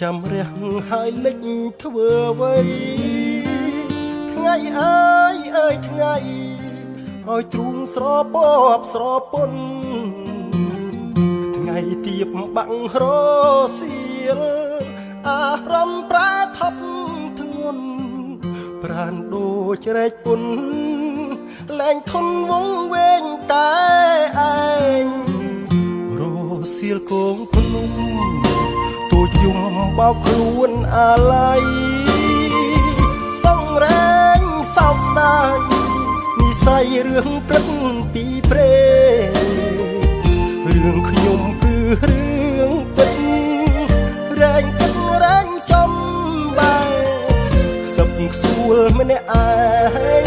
ចាំរះហើយលិចធ្វើអ្វីថ្ងៃអើយអើយថ្ងៃឲ្យទ្រូងស្រពបស្រពន់ថ្ងៃទៀបបាំងរសៀលអារម្មណ៍ប្រែថប់ធ្ងន់ប្រានដូចរែកពុនលែងធន់វងវែងតែឯងរសៀលគងភ្នំទូចយំបោកខ្លួនអាឡ័យសង្រែងសោកស្ដាយនិស័យរឿងព្រឹកពីព្រេរឿងខ្ញុំគឺរឿងពិតរែងទឹករែងចំបែខ្សឹបខ្សួលម្នាក់ឯង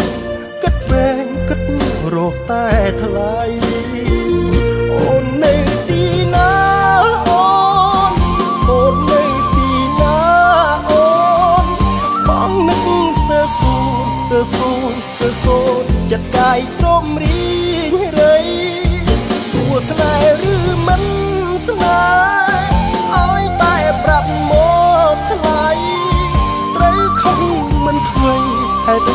គិតវែងគិតរកតែថ្លៃអូននៅទីណាអូននៅទីណាអូនបងនឹកស្ទើសូនស្ទើសូនស្ទើសូនចិត្តកាយទ្រមរីងរៃទោះស្នេហ៍ឬមិនស្នេហ៍ឲ្យតែប្រាប់មកថ្លៃត្រូវខំមិនធ្វើហេតុ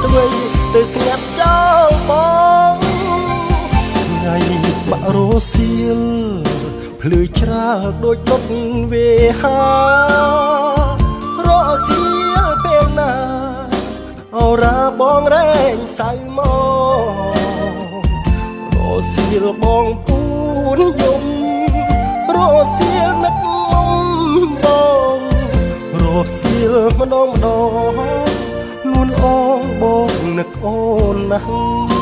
អ្វីទៅស្ងាត់ចោលបងថ្ងៃបាក់រសៀលភ្លឺច្រាលដូចដុតវេហារសៀលពេលណាអរាបងរែងសៅមករសៀលបងពូនយំរសៀលនឹកមុំបងរសៀលម្ដងលួនអងបងនឹកអូនណាស់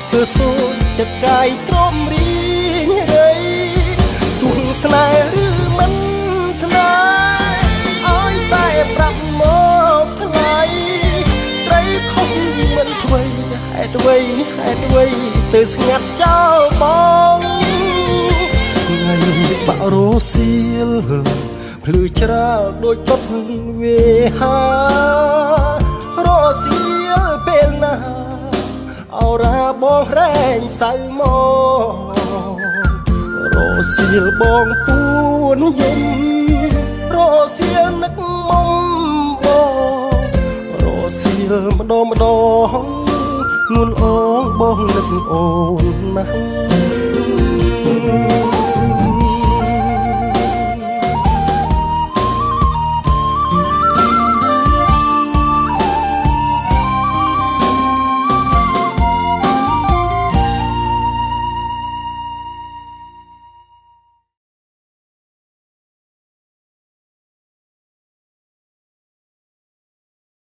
ស្ទើសូនចិត្តកាយទ្រមរីងរៃទួងស្នេហ៍ឬមិនស្នេហ៍ឲ្យតែប្រាប់មកថ្លៃត្រូវខំមិនធ្វើហេតុអ្វីទៅស្ងាត់ចោលបងថ្ងៃបាក់រសៀលភ្លឺច្រាលដូចដុតវេហារសៀលពេលណាអរាបងរែងសៅមករសៀលបងពូនយំរសៀលនឹកមុំបងរសៀលម្ដងលួនអងបងនឹកអូនណាស់